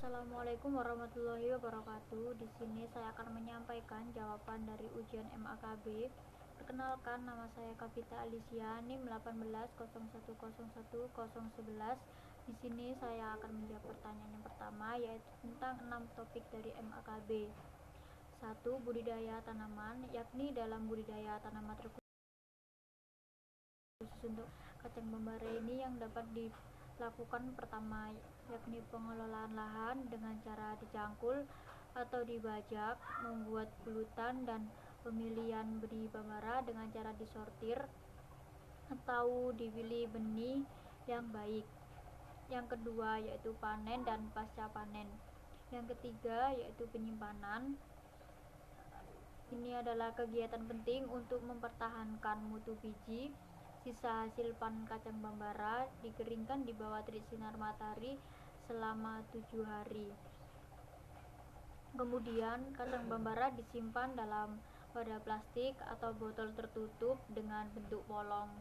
Assalamualaikum warahmatullahi wabarakatuh. Di sini saya akan menyampaikan jawaban dari ujian MAKB. Perkenalkan, nama saya Kavita Alicia, NIM 1801011011. Di sini saya akan menjawab pertanyaan yang pertama, yaitu tentang 6 topik dari MAKB. 1. Budidaya tanaman, yakni dalam budidaya tanaman terkhusus untuk kacang bambara ini yang dapat dilakukan pertama, yakni pengelolaan lahan dengan cara dicangkul atau dibajak, membuat bulutan, dan pemilihan benih bambara dengan cara disortir atau dipilih benih yang baik. Yang kedua yaitu panen dan pasca panen. Yang ketiga yaitu penyimpanan. Ini adalah kegiatan penting untuk mempertahankan mutu biji. Sisa hasil panen kacang bambara dikeringkan di bawah terik sinar matahari selama 7 hari. Kemudian kacang bambara disimpan dalam wadah plastik atau botol tertutup dengan bentuk polong.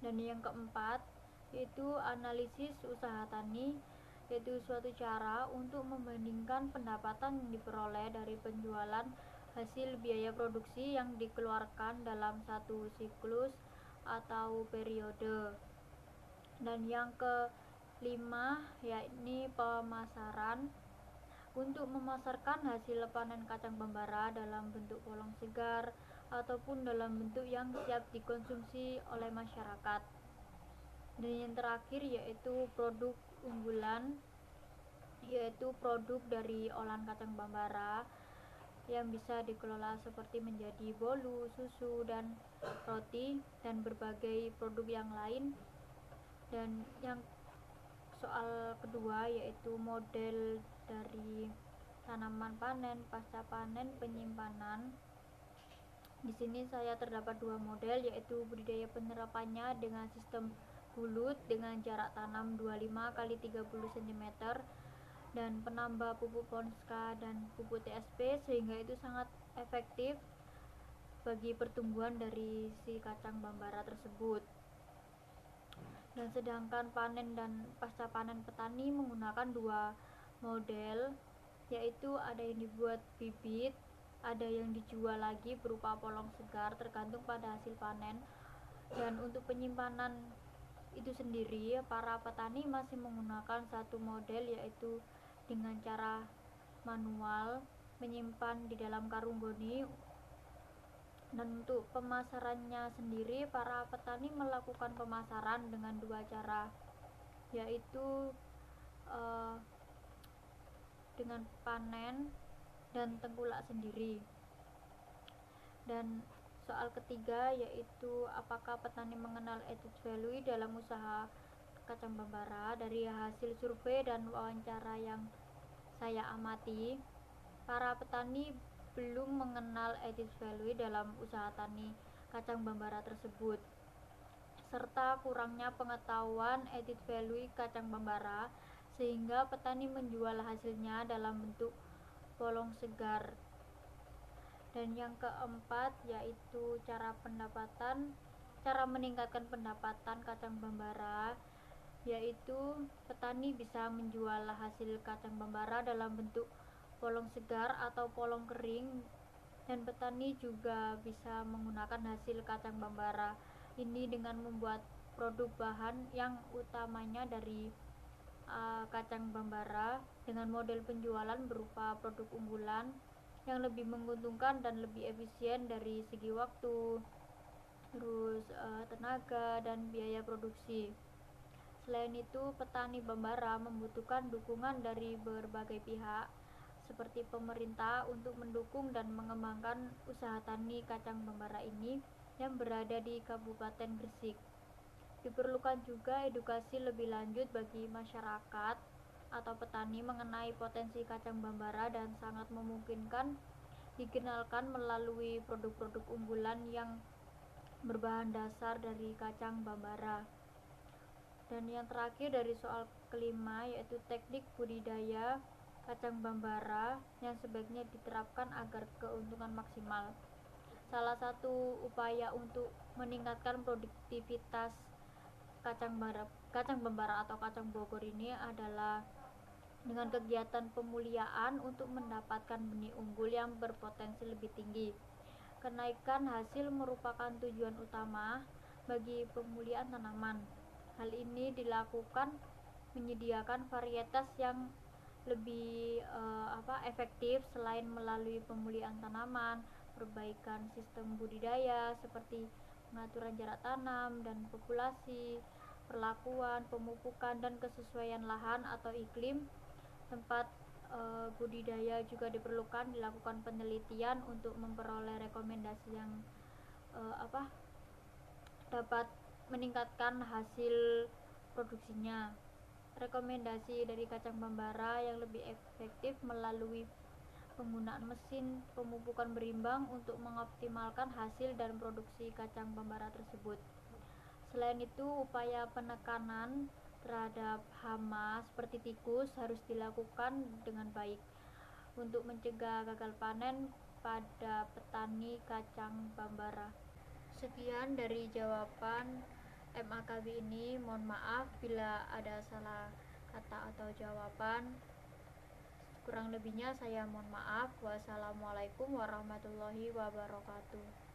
Dan yang keempat yaitu analisis usaha tani, yaitu suatu cara untuk membandingkan pendapatan yang diperoleh dari penjualan hasil biaya produksi yang dikeluarkan dalam satu siklus atau periode. Dan yang kelima yakni pemasaran, untuk memasarkan hasil panen kacang bambara dalam bentuk polong segar ataupun dalam bentuk yang siap dikonsumsi oleh masyarakat. Dan yang terakhir yaitu produk unggulan, yaitu produk dari olahan kacang bambara yang bisa dikelola seperti menjadi bolu, susu, dan roti, dan berbagai produk yang lain. Dan yang soal kedua yaitu model dari tanaman panen, pasca panen, penyimpanan. Di sini saya terdapat 2 model, yaitu budidaya penerapannya dengan sistem bulut dengan jarak tanam 25 x 30 cm dan penambah pupuk Ponska dan pupuk TSP, sehingga itu sangat efektif bagi pertumbuhan dari si kacang bambara tersebut. Dan sedangkan panen dan pasca panen petani menggunakan 2 model, yaitu ada yang dibuat bibit, ada yang dijual lagi berupa polong segar, tergantung pada hasil panen. Dan untuk penyimpanan itu sendiri, para petani masih menggunakan satu model, yaitu dengan cara manual menyimpan di dalam karung goni. Dan untuk pemasarannya sendiri, para petani melakukan pemasaran dengan 2 cara, yaitu dengan panen dan tengkulak sendiri. Dan soal ketiga yaitu apakah petani mengenal added value dalam usaha kacang bambara. Dari hasil survei dan wawancara yang saya amati, para petani belum mengenal added value dalam usaha tani kacang bambara tersebut, serta kurangnya pengetahuan added value kacang bambara, sehingga petani menjual hasilnya dalam bentuk polong segar. Dan yang keempat yaitu cara meningkatkan pendapatan kacang bambara, yaitu petani bisa menjual hasil kacang bambara dalam bentuk polong segar atau polong kering, dan petani juga bisa menggunakan hasil kacang bambara ini dengan membuat produk bahan yang utamanya dari kacang bambara dengan model penjualan berupa produk unggulan yang lebih menguntungkan dan lebih efisien dari segi waktu, terus tenaga, dan biaya produksi. Selain itu, petani bambara membutuhkan dukungan dari berbagai pihak seperti pemerintah untuk mendukung dan mengembangkan usaha tani kacang bambara ini yang berada di Kabupaten Gresik. Diperlukan juga edukasi lebih lanjut bagi masyarakat atau petani mengenai potensi kacang bambara, dan sangat memungkinkan dikenalkan melalui produk-produk unggulan yang berbahan dasar dari kacang bambara. Dan yang terakhir dari soal kelima yaitu teknik budidaya kacang bambara yang sebaiknya diterapkan agar keuntungan maksimal. Salah satu upaya untuk meningkatkan produktivitas kacang bambara atau kacang Bogor ini adalah dengan kegiatan pemuliaan untuk mendapatkan benih unggul yang berpotensi lebih tinggi. Kenaikan hasil merupakan tujuan utama bagi pemulihan tanaman. Hal ini dilakukan menyediakan varietas yang lebih efektif selain melalui pemulihan tanaman, perbaikan sistem budidaya seperti pengaturan jarak tanam dan populasi, perlakuan, pemupukan, dan kesesuaian lahan atau iklim tempat budidaya juga dilakukan penelitian untuk memperoleh rekomendasi yang dapat meningkatkan hasil produksinya. Rekomendasi dari kacang bambara yang lebih efektif melalui penggunaan mesin pemupukan berimbang untuk mengoptimalkan hasil dan produksi kacang bambara tersebut. Selain itu, upaya penekanan terhadap hama seperti tikus harus dilakukan dengan baik untuk mencegah gagal panen pada petani kacang bambara. Sekian dari jawaban MAKB ini. Mohon maaf bila ada salah kata atau jawaban. Kurang lebihnya saya mohon maaf. Wassalamualaikum warahmatullahi wabarakatuh.